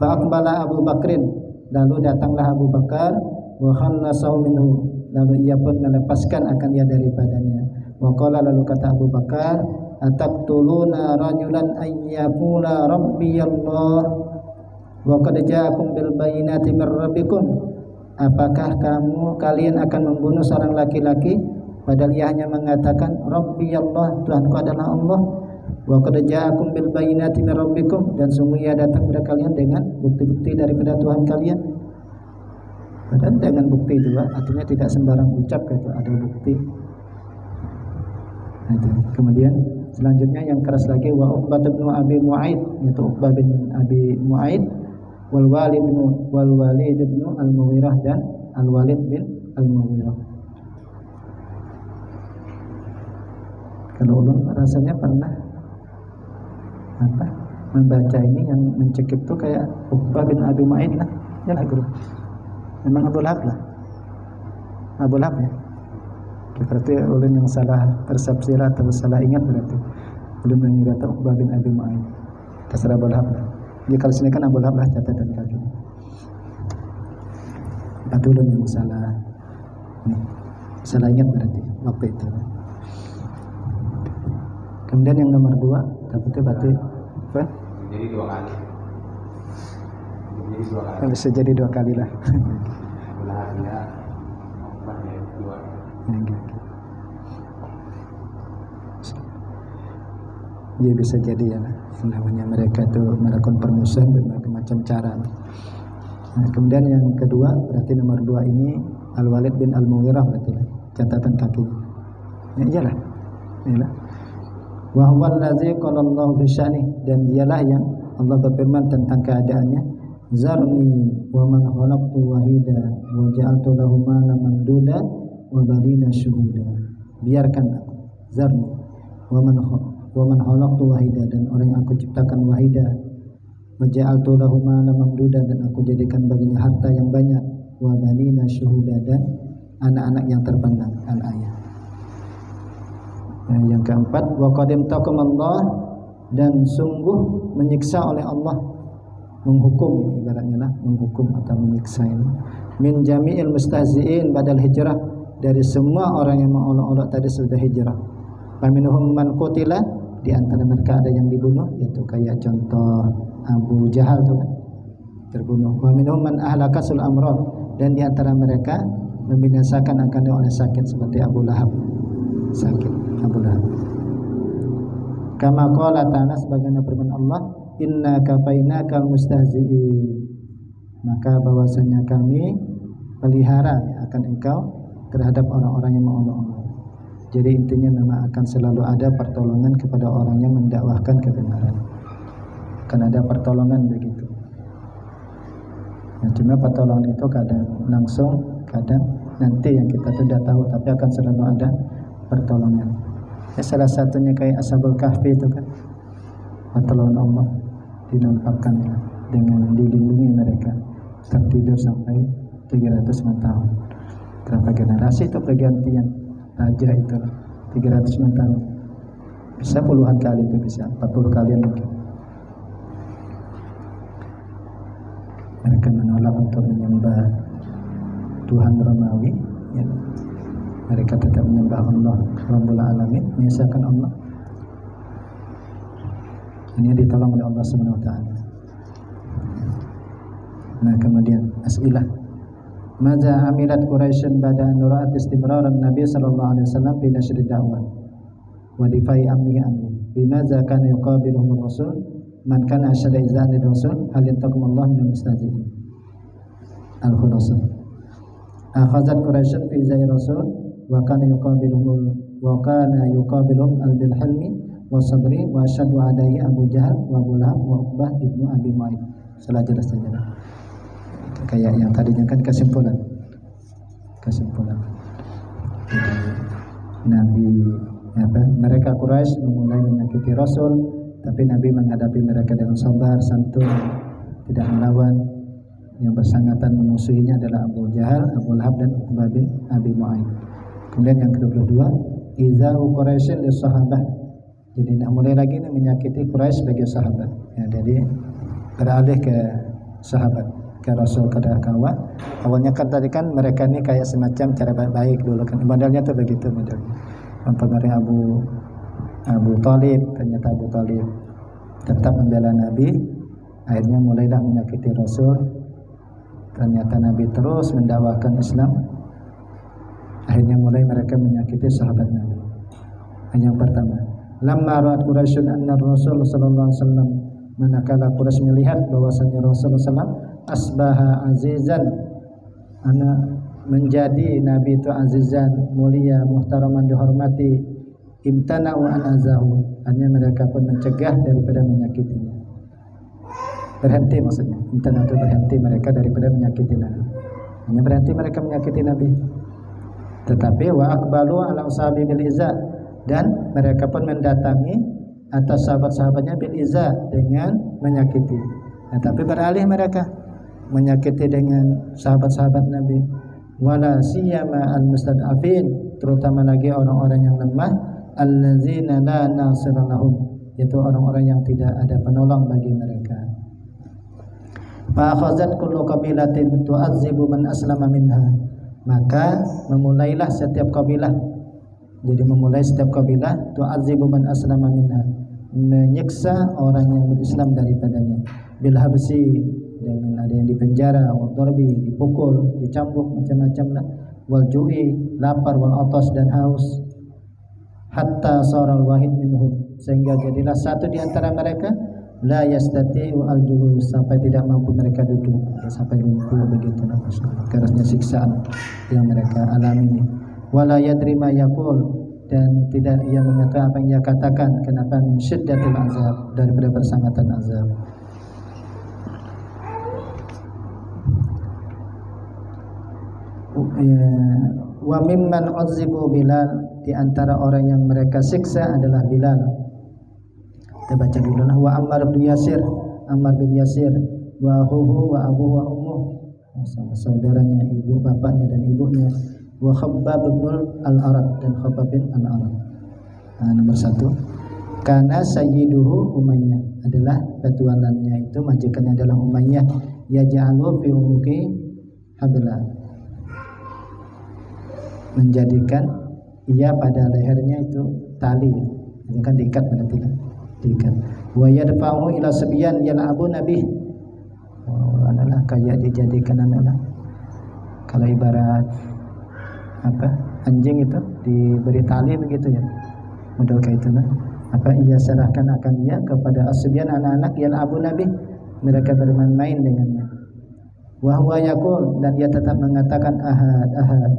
Fa aqbala Abu Bakrin, lalu datanglah Abu Bakar, wa khannasahu minhu, lalu ia pun melepaskan akan dia daripadanya. Wa qala, lalu kata Abu Bakar, ataqtuluna rajulan ayyaqula rabbiyallah wa qad ja'akum bil bayyinati mir rabbikum, apakah kalian akan membunuh seorang laki-laki padahal ia hanya mengatakan rabbiyallah, Tuhanku adalah Allah, wa qad ja'akum bil bayyinati mir rabbikum, dan sungguh ia datang kepada kalian dengan bukti-bukti daripada Tuhan kalian. Padahal dengan bukti juga artinya tidak sembarang ucap, itu ada bukti. Itu. Kemudian selanjutnya yang keras lagi, wa Uqbah bin Abi Mu'aid, yaitu Uqbah bin Abi Mu'aid, wal Walid bin Al-Mughirah, dan Al-Walid bin Al-Mughirah. Kalau ulun rasanya pernah membaca ini, yang mencekik itu kayak Uqbah bin Abi Mu'aid lah, ya lah guru. Memang Abu Lahab lah, Abu Lahab ya. Berarti ulun yang salah persepsi atau salah ingat, berarti ulun mengira Uqbah bin Abi Mu'aid, terserah Abu Lahab lah. Ya kalau sini kan Abu Lahab lah catatan kaki. Berarti ulun yang salah nih, salah ingat berarti waktu itu. Kemudian yang nomor 2, berarti apa? Jadi 2 kali. Bisa jadi 2 kali lah. Belahnya Uqbah ya 2. Ya bisa jadi ya, namanya mereka itu melakukan permusuhan berbagai macam cara. Nah, kemudian yang kedua, berarti nomor 2 ini Al-Walid bin Al-Mughirah, berarti catatan kaki. Ya iyalah. Iyalah. Wa huwa allazi qala Allahu fi sya'ni, dan dialah yang Allah berfirman tentang keadaannya, zarni wa man khalaqtu wahida wa ja'altu lahu malan mamduda wa banina syuhuda. Biarkan aku, zarni wa man khalaqtu wahida, dan orang yang aku ciptakan wahida, wa ja'altu lahu malan mamduda, dan aku jadikan baginya harta yang banyak, wa banina syuhuda, dan anak-anak yang terpandang. Al-ayat. Yang keempat, wa qadim taqam Allah, dan sungguh menyiksa oleh Allah, menghukum, ibaratnya lah menghukum atau menyiksa ini, min jami'il mustahzi'in badal hijrah, dari semua orang yang mengolok-olok tadi sudah hijrah. Faminhum man qutila, di antara mereka ada yang dibunuh, yaitu kayak contoh Abu Jahal itu kan terbunuh. Wa minhum man ahlaka sul amrad, dan di antara mereka membinasakan akan oleh sakit, seperti Abu Lahab, sakit Abu Lahab. Kama qala ta'ala, sebagaimana firman Allah, inna kafainakal mustahzi'in, maka bahwasanya kami pelihara akan engkau terhadap orang-orang yang mengolok-olok. Jadi intinya memang akan selalu ada pertolongan kepada orang yang mendakwahkan kebenaran, akan ada pertolongan begitu. Nah, cuma pertolongan itu kadang langsung, kadang nanti yang kita tidak tahu, tapi akan selalu ada pertolongan. Ya, salah satunya kayak Ashabul Kahfi itu kan, pertolongan Allah dinampakkan dengan dilindungi mereka tertidur sampai 300 tahun. Berapa generasi itu pergantian raja itu 300 tahun. Bisa puluhan kali itu, bisa 40 kalian mungkin. Mereka menolak untuk menyembah Tuhan Romawi, ya. Mereka tetap menyembah Allah Rabbul Alamin, mengesahkan Allah. Ini ditolong oleh Allah Subhanahu wa taala. Nah, kemudian as'ilah. Madza amilat Quraisy ba'da an ra'at istimraran Nabi sallallahu alaihi wasallam fi nashr ad-da'wah wa difai ammi anhu. Bimadza kana yuqabiluhum ar-rasul man kana asyada izan lid-rasul hal yantaqum Allah min al-mustazi'in. Al-Khulasan. Akhazat Quraisy fi zai rasul wa kana yuqabiluhum al-bil hilmi wa sabri wa asyadu adai Abu Jahal wa Abu Lahab wa Uqbah ibnu Abi Mu'ayyid. Salah jelas saja. Kayak yang tadinya kan kesimpulan. Jadi, mereka Quraisy memulai menyakiti Rasul, tapi Nabi menghadapi mereka dengan sabar, santun, tidak melawan. Yang bersangkutan memusuhinya adalah Abu Jahal, Abu Lahab dan Uqbah bin Abi Mu'ayyid. Kemudian yang ke-22, iza'u Quraisy lis sahabah. Jadi mulai lagi ini menyakiti Quraisy sebagai sahabat. Ya, jadi beralih ke sahabat, ke Rasul, ke kawan. Awalnya kan tadi kan mereka ini kayak semacam cara baik dulu kan. Modelnya tuh begitu modelnya. Mempengaruhi Abu Thalib, ternyata Abu Thalib tetap membela Nabi. Akhirnya mulailah menyakiti Rasul. Ternyata Nabi terus mendakwahkan Islam. Akhirnya mulai mereka menyakiti sahabat Nabi. Yang pertama, lamma ra'at Quraisyun anna Rasul sallallahu alaihi wasallam, manakala Quraisy melihat bahwasanya Rasulullah sallallahu asbaha azizan, menjadi Nabi itu azizan, mulia, muhtaraman, dihormati, imtana'u an azahu, hanya mereka pun mencegah daripada menyakitinya. Berhenti maksudnya, imtana'u itu berhenti mereka daripada menyakiti Nabi. Hanya berhenti mereka menyakiti Nabi. Tetapi wa aqbalu ala ushabi bil iza, dan mereka pun mendatangi atas sahabat-sahabatnya bil iza, dengan menyakiti. Nah, tapi beralih mereka menyakiti dengan sahabat-sahabat Nabi. Wala siyama al-mustad'afin, terutama lagi orang-orang yang lemah, allazina la nasira lahum, yaitu orang-orang yang tidak ada penolong bagi mereka. Fa akhazat kullu qabilatin tu'azzibu man aslama minha, maka memulailah setiap kabilah. Jadi memulai setiap kabilah tu'adzibu man aslama minha, menyiksa orang yang berislam daripadanya. Bil habsi, dengan ada yang dipenjara, wal darbi, dipukul, dicambuk, macam-macam lah. Wal ju'i, lapar, wal atas dan haus. Hatta saral wahid minhum, sehingga jadilah satu di antara mereka la yastati'u al-julus, sampai tidak mampu mereka duduk, sampai lumpuh begitu. Kerasnya siksaan yang mereka alami. Wala yadri ma yaqul, dan tidak ia mengetahui apa yang ia katakan. Kenapa? Min syiddatil azab, daripada bersangatan azab. Wa mimman uzibu Bilal, di antara orang yang mereka siksa adalah Bilal. Kita baca dulu lah. Wa Ammar bin Yasir, Ammar bin Yasir, wa huhu wa abuhu wa ummuh, saudaranya, ibu bapaknya dan ibunya. Wa Khabbab bin al-Arad, dan Khabbab bin al-Arad. Nomor 1, karena sayyiduhu Umayyah, adalah petualannya itu, majikannya adalah Umayyah. Yaj'alu fi umuki habla, menjadikan ia pada lehernya itu tali, ini kan diikat, berarti kan diikat. Wa yadfa'u ila sabyan yal'abu nabi, adalah kayak dijadikan adalah kalau ibarat anjing itu diberi tali begitu ya, model kayak itu lah. Ia serahkan akan ia kepada asbiyan, anak-anak yang abu nabi, mereka bermain-main dengannya. Wa huwa yaqul, dan ia tetap mengatakan ahad ahad.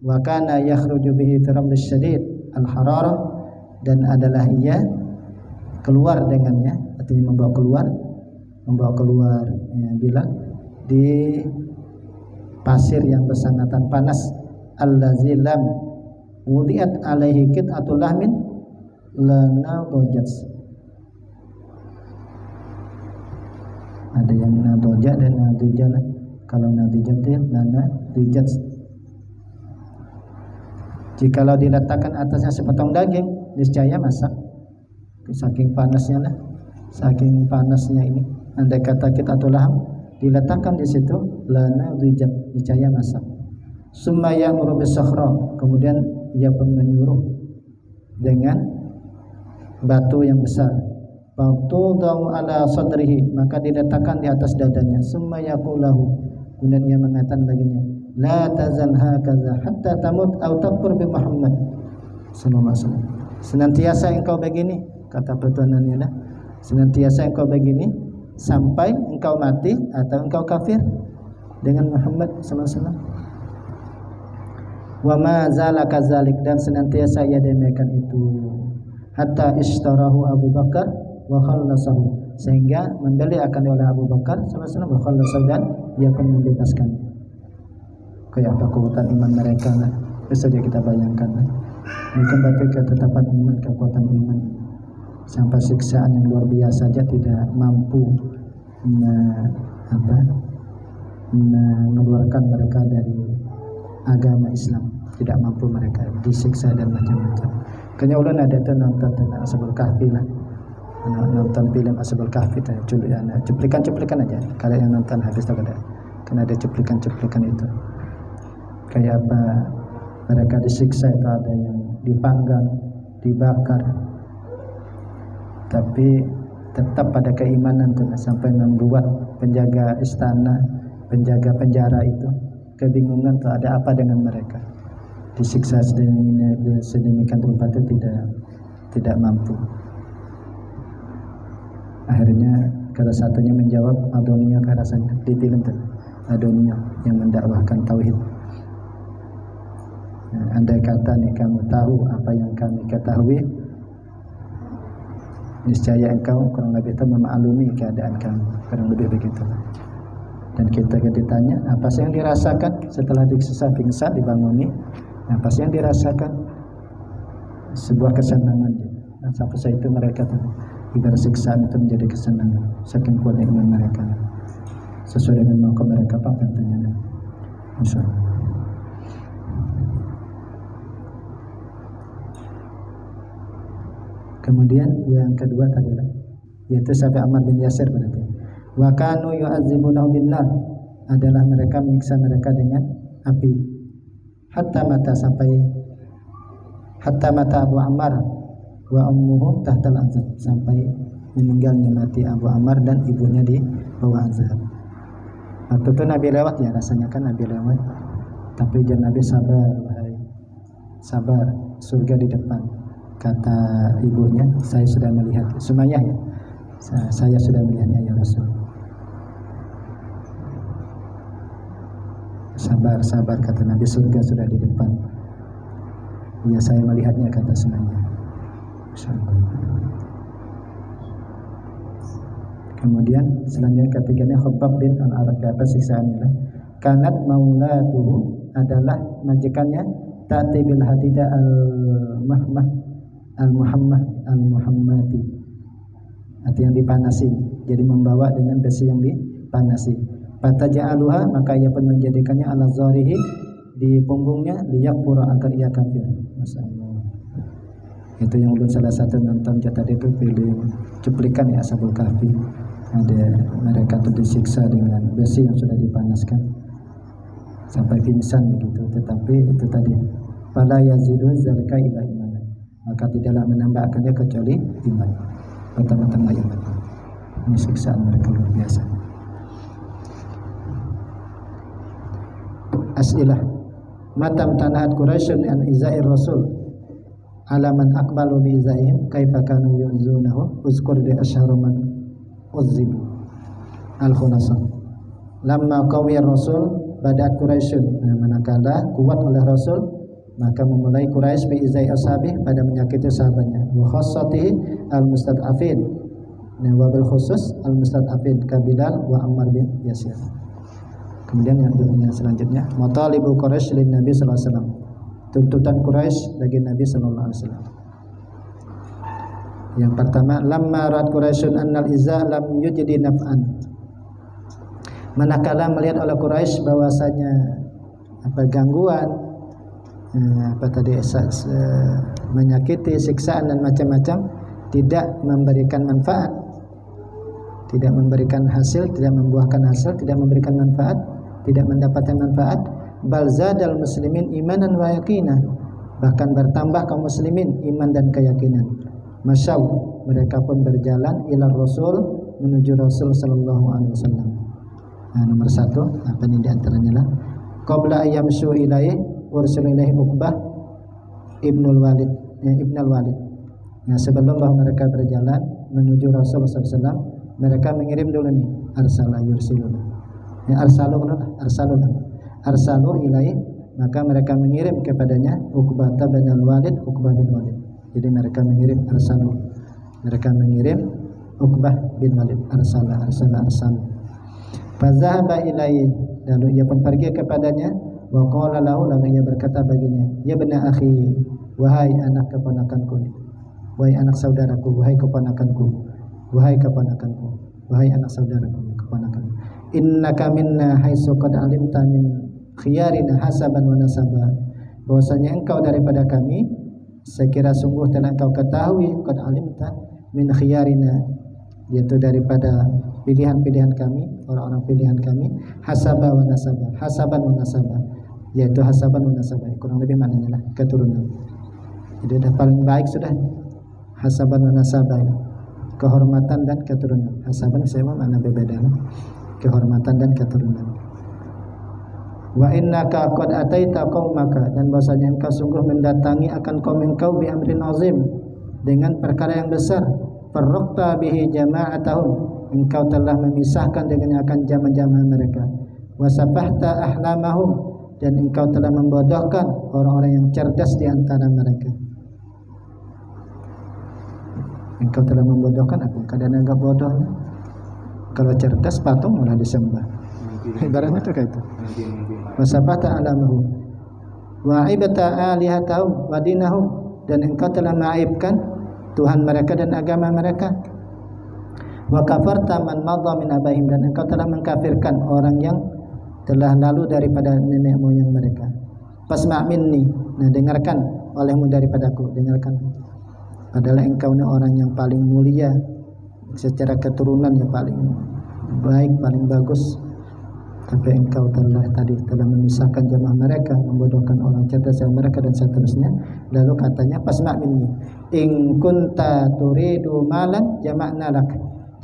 Wa kana yakhruju bihi fi ramlis syadid al-hararah, dan adalah ia keluar dengannya, artinya membawa keluar ya, Bilal di pasir yang bersangatan panas, allazi lam wudiat alaihi qit'atul lahmin lana dojat. Ada yang nadoja dan nadijat. Kalau nadijat itu lana dijat. Jikalau diletakkan atasnya sepotong daging, niscaya masak. Saking panasnya lah, saking panasnya ini. Andai kata qit'atul lahm diletakkan di situ, lana dijat, niscaya masak. Summa ya'muru bis-sakhra, kemudian ia pun menyuruh dengan batu yang besar. Fatudau ala sadrihi, maka diletakkan di atas dadanya. Summa yaqulahu, kemudian ia mengatakan baginya, la tazal hakaza hatta tamut aw takfur bi Muhammad sallallahu alaihi wasallam. Senantiasa engkau begini, kata petuanannya lah, senantiasa engkau begini sampai engkau mati atau engkau kafir dengan Muhammad sallallahu alaihi wasallam. Wa ma zala kadzalik, dan senantiasa ia demikian itu hatta ishtarahu Abu Bakar wa khallasahu, sehingga membeli akan oleh Abu Bakar sallallahu alaihi wasallam wa khallasahu, dan ia pun membebaskan. Kayak apa kekuatan iman mereka lah, bisa saja kita bayangkan lah. Mungkin berarti ketetapan iman, kekuatan iman sampai siksaan yang luar biasa saja tidak mampu mengeluarkan mereka dari agama Islam, tidak mampu mereka disiksa dan macam-macam. Kayaknya ulun ada tuh nonton tentang Ashabul Kahfi lah, nonton film Ashabul Kahfi, cuplikan aja. Kalau yang nonton habis tak ada, karena ada cuplikan itu. Kayak apa mereka disiksa itu, ada yang dipanggang, dibakar, tapi tetap pada keimanan tuh, sampai membuat penjaga istana, penjaga penjara itu kebingungan tuh ada apa dengan mereka, disiksa sedemikian rupa itu tidak mampu. Akhirnya salah satunya menjawab Adonio, rasanya di film tuh Adonio yang mendakwahkan tauhid. Andai kata nih kamu tahu apa yang kami ketahui, niscaya engkau kurang lebih itu memaklumi keadaan kami, kurang lebih begitu. Dan kita ditanya apa sih yang dirasakan setelah disiksa pingsan dibanguni, apa sih yang dirasakan? Sebuah kesenangan. Dan sampai saat itu mereka tuh ibarat siksaan itu menjadi kesenangan, saking kuatnya iman mereka. Sesuai dengan mauqif mereka apa tentunya. Insyaallah. Kemudian yang kedua tadi lah, yaitu sampai Ammar bin Yasir berarti. Wa kanu yu'adzibunahu bin nar, adalah mereka menyiksa mereka dengan api. Hatta mata Abu Ammar wa ummuhu tahtal azab, sampai meninggalnya mati Abu Ammar dan ibunya di bawah azab. Waktu itu Nabi lewat, ya rasanya kan Nabi lewat, tapi jangan Nabi sabar, wahai sabar, surga di depan. Kata ibunya, saya sudah melihat, Sumayyah ya, saya sudah melihatnya ya Rasul. Sabar kata Nabi, surga sudah di depan. Ya saya melihatnya, kata Sumayyah. Kemudian selanjutnya ketiganya Khabbab bin Al-Arat, apa siksaannya lah. Kanat maulatuhu, adalah majikannya, ta'ti bil hadida al-Muhammadi, atau yang dipanasi, jadi membawa dengan besi yang dipanasi. Fataja'aluha, maka ia pun menjadikannya ala zarihi, di punggungnya, liyakfura, agar ia kafir. Masyaallah. Itu yang belum salah satu nonton tadi itu film cuplikan ya Ashabul Kahfi. Ada mereka tuh disiksa dengan besi yang sudah dipanaskan sampai pingsan begitu. Tetapi itu tadi, fala yazidu zalika ila iman, maka tidaklah menambahkannya kecuali iman. Pertama-tama iman. Ini siksaan mereka luar biasa. As'ilah. Matam tanahat Quraisyun an izair Rasul ala man aqbalu bi izaihim kaifa kanu yuzunahu uzkur di asyharu man uzzibu. Al-Khulasa. Lamma qawiya Rasul badat Quraisyun, manakala kuat oleh Rasul, maka memulai Quraisy bi izai ashabih, pada menyakiti sahabatnya, wa khassatihi al-mustad'afin, wa bil khusus al-mustad'afin kabilal wa Ammar bin Yasir. Kemudian yang selanjutnya, matalibu Quraisy lin Nabi sallallahu alaihi wasallam, tuntutan Quraisy bagi Nabi sallallahu alaihi wasallam. Yang pertama, lamma ra'at Quraisyun annal izza lam yujdi naf'an. Manakala melihat oleh Quraisy bahwasanya gangguan menyakiti, siksaan dan macam-macam tidak memberikan manfaat, tidak memberikan hasil, tidak membuahkan hasil, tidak memberikan manfaat, tidak mendapatkan manfaat, bal zadal muslimin imanan wa yaqinan, bahkan bertambah kaum muslimin iman dan keyakinan. Masyaw, mereka pun berjalan ila Rasul, menuju Rasul sallallahu alaihi wasallam. Nomor satu, apa ini diantaranya lah, qabla ayyamshu ilaihi ursul ilaihi Uqbah ibnul Walid, ibnul Walid. Sebelum bahwa mereka berjalan menuju Rasul sallallahu alaihi wasallam, mereka mengirim dulu nih, arsala yursilun. Arsalu ilaihi, maka mereka mengirim kepadanya Uqbah bin Walid, Uqbah bin Walid. Jadi mereka mengirim arsalu, mereka mengirim Uqbah bin Walid, arsala. Fazahaba ilaihi, lalu ia pun pergi kepadanya. Wa qala lahu, lalu ia berkata baginya, ya bena akhi, wahai anak keponakanku, wahai anak saudaraku, wahai keponakanku, wahai keponakanku, wahai anak saudaraku, keponakanku. Innaka minna haitsu qad alimta min khiyarina hasaban wa nasaba, bahwasanya engkau daripada kami, sekira sungguh telah engkau ketahui, qad alimta min khiyarina, yaitu daripada pilihan-pilihan kami, orang-orang pilihan kami, hasaba wa nasaba, hasaban wa nasaba, yaitu hasaban wa nasaba, kurang lebih maknanya lah keturunan. Jadi sudah paling baik sudah hasaban wa nasaba, kehormatan dan keturunan. Hasaban saya makna berbeda, kehormatan dan keturunan. Wa innaka qad ataita qaumaka, dan bahwasanya engkau sungguh mendatangi akan kaum engkau bi amrin azim, dengan perkara yang besar. Farraqta bihi jama'atahum, engkau telah memisahkan dengan akan jamaah-jamaah mereka. Wasafahta ahlamahum, dan engkau telah membodohkan orang-orang yang cerdas di antara mereka. Engkau telah membodohkan apa? Kadang agak bodoh. Kalau cerdas patung malah disembah. Ibaratnya itu kayak itu. Wasafahta ahlamahum wa aibata alihatahum wa dinahum, dan engkau telah mengaibkan Tuhan mereka dan agama mereka. Wa kafarta man madha min abaihim, dan engkau telah mengkafirkan orang yang telah lalu daripada nenek moyang mereka. Fasma' minni, nah dengarkan olehmu daripadaku, dengarkan. Padahal engkau ini orang yang paling mulia secara keturunan, yang paling baik, paling bagus, tapi engkau telah memisahkan jamaah mereka, membodohkan orang cerdas mereka dan seterusnya. Lalu katanya fasma' minni, in kunta turidu malan jama'na lak,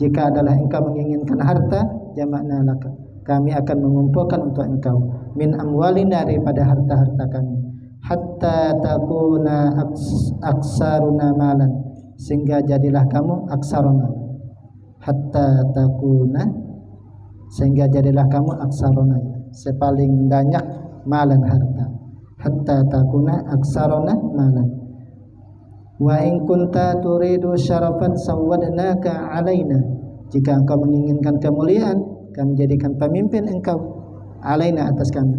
jika adalah engkau menginginkan harta, jama'na lak, kami akan mengumpulkan untuk engkau, min amwalina, daripada harta-harta kami, hatta takuna aksaruna malan, sehingga jadilah kamu aksaruna, hatta takuna, sehingga jadilah kamu aksaruna, sepaling banyak malan, harta, hatta takuna aksaruna malan. Wa in kunta turidu syarafan sawadnaka alaina, jika engkau menginginkan kemuliaan, kami jadikan pemimpin engkau, alaina, atas kami.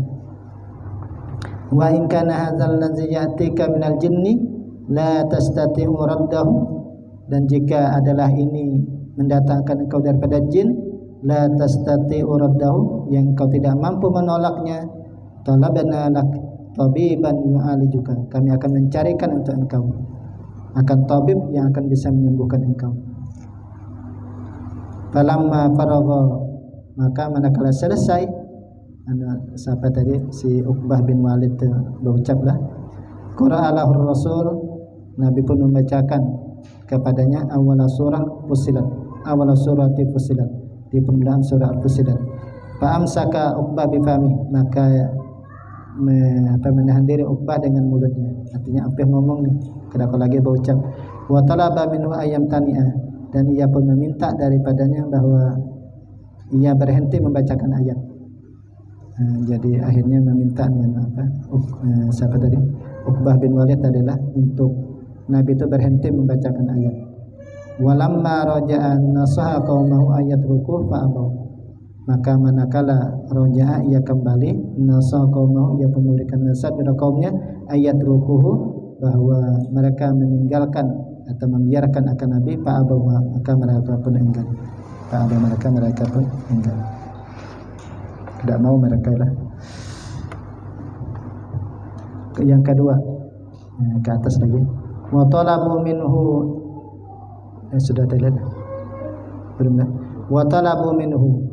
Wa in kana hadzal ladzi ya'tika minal jinni la tastati'u raddahu, dan jika adalah ini mendatangkan engkau daripada jin, la tastati'u raddahu, yang engkau tidak mampu menolaknya, talabna lak tabiban yu'alijuka, kami akan mencarikan untuk engkau akan tabib yang akan bisa menyembuhkan engkau. Falamma faragha, maka manakala selesai, siapa tadi, si Uqbah bin Walid berucaplah, qara'alahu Rasul, Nabi pun membacakan kepadanya awal surah Fussilat, awal surati Fussilat, di permulaan surah Fussilat. Fa amsaka Uqbah bi fami, maka menahan diri Uqbah dengan mulutnya, artinya apa yang ngomong nih, kenapa lagi berucap. Wa talaba minhu ayyam tani'ah, dan ia pun meminta daripadanya bahwa ia berhenti membacakan ayat. Jadi akhirnya meminta dengan apa? Siapa tadi? Uqbah bin Walid adalah untuk Nabi itu berhenti membacakan ayat. Walamma raja'an nasaha qaumahu ayat ruku' fa abaw, maka manakala roja'a ia kembali nasa qaumahu ia memberikan nasihat kepada kaumnya ayat rukuhu bahwa mereka meninggalkan atau membiarkan akan Nabi maka mereka pun enggan. Mereka pun enggan. Tidak mau mereka lah. Yang kedua, ke atas lagi. Wa talabu minhu sudah dilihat belum dah? Wa talabu minhu,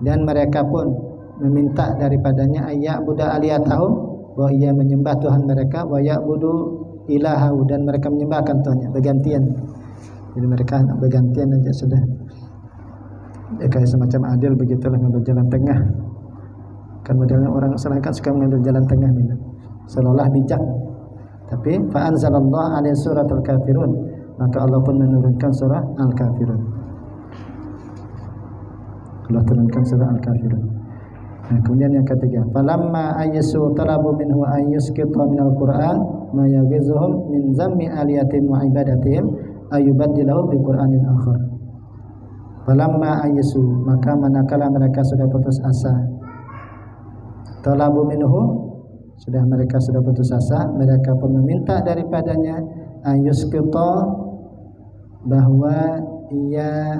dan mereka pun meminta daripadanya ayat buda aliyatahum, bahwa ia menyembah Tuhan mereka, wa ya'budu ilahahu, dan mereka menyembahkan Tuhannya bergantian. Jadi mereka bergantian saja sudah. Ya, kayak semacam adil begitulah, mengambil jalan tengah. Kan modelnya orang salah kan suka mengambil jalan tengah ni, seolah bijak. Tapi fa anzalallahu alaihi surat al-kafirun, maka Allah pun menurunkan surah al-kafirun. Allah turunkan surah al-kafirun. Nah, kemudian yang ketiga, falamma ayyasu talabu minhu ayyusqita minal qur'an ma yaghizuhum min zammi aliyatihim wa ibadatihim ayubaddilahu bi qur'anin akhar. Falamma ayyasu, maka manakala mereka sudah putus asa, talabu minhu, mereka sudah putus asa, mereka pun meminta daripadanya ayyusqita, bahwa ia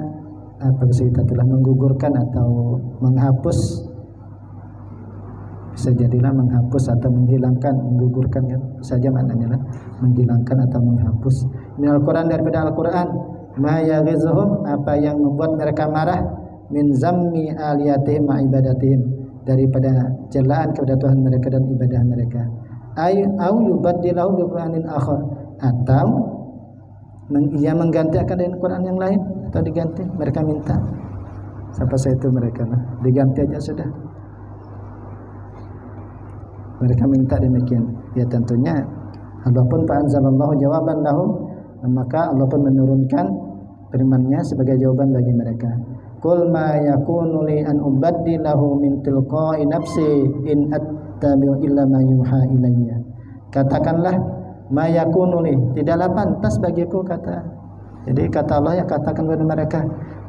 kita telah menggugurkan atau menghapus, bisa jadilah menghapus atau menghilangkan, menggugurkan kan saja maknanya lah, menghilangkan atau menghapus min Al-Quran, daripada Al-Quran, ma yaghizuhum, apa yang membuat mereka marah, min zammi aliyatihim wa ibadatihim, daripada celaan kepada Tuhan mereka dan ibadah mereka, au yubaddilahu bi Qur'anin akhar, atau ia menggantikan dengan Quran yang lain, atau diganti, mereka minta. Siapa saya itu mereka lah, diganti aja sudah. Mereka minta demikian. Ya tentunya Allah pun fa'anzalallahu jawaban lahum, maka Allah pun menurunkan firman-Nya sebagai jawaban bagi mereka. Qul ma yakunu li an ubaddilahu min tilqa'i nafsi in attabi'u illa ma yuha ilayya. Katakanlah, ma yakunu li, tidaklah pantas bagiku, kata. Jadi kata Allah, ya katakan kepada mereka,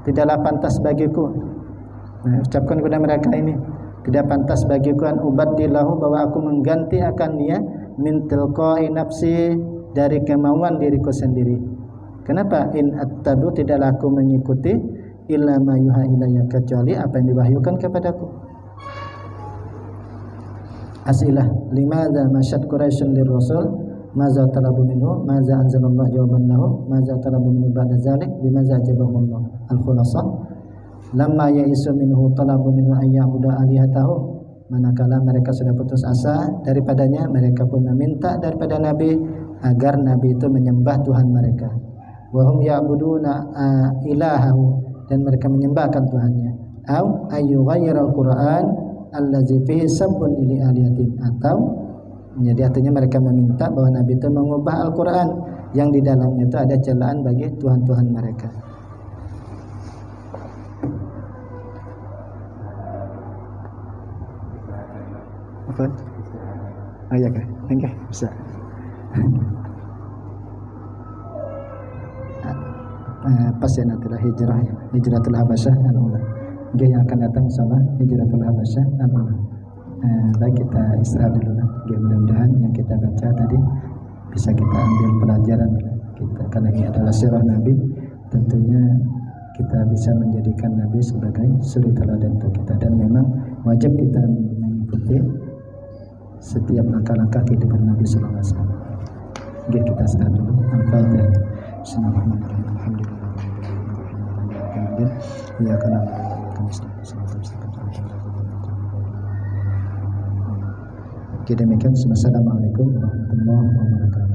tidaklah pantas bagiku. Nah, ucapkan kepada mereka ini, tidak pantas bagiku an ubaddilahu, bahwa aku mengganti akan dia min tilqa'i nafsi, dari kemauan diriku sendiri. Kenapa? In attabi'u, tidaklah aku mengikuti illa ma yuha ilayya, kecuali apa yang diwahyukan kepadaku. Asilah, limadza masyad Quraisyun lirrasul, maza talabu minhu, maza anzalallahu jawaban lahu, maza talabu minhu ba'da zalik, bimaza ajabahullah. Al-Khulasah, lamma ya'isu minhu talabu minhu ayya'budu alihatahum, manakala mereka sudah putus asa daripadanya, mereka pun meminta daripada Nabi agar Nabi itu menyembah Tuhan mereka. Wa hum ya'buduna ilahahu, dan mereka menyembahkan Tuhannya. Au ayyughayyirul Qur'an allazi fihi sabbun ili aliyatim, atau jadi artinya mereka meminta bahwa Nabi itu mengubah Al-Quran yang di dalamnya itu ada celaan bagi Tuhan-Tuhan mereka. Apa? Oh iya kah? Enggak, bisa. Pas ya nantilah hijratul Habasyah al-ula. Dia yang akan datang insyaallah hijratul Habasyah al-ula. Baik, kita istirahat dulu lah. Mudah-mudahan yang kita baca tadi bisa kita ambil pelajaran kita, karena ini adalah sirah Nabi. Tentunya kita bisa menjadikan Nabi sebagai suri teladan untuk kita, dan memang wajib kita mengikuti setiap langkah-langkah kehidupan Nabi sallallahu alaihi wasallam. Oke, kita istirahat dulu. Al-Fatihah. Bismillahirrahmanirrahim. Alhamdulillah. Ya kana demikian. Assalamualaikum warahmatullahi wabarakatuh.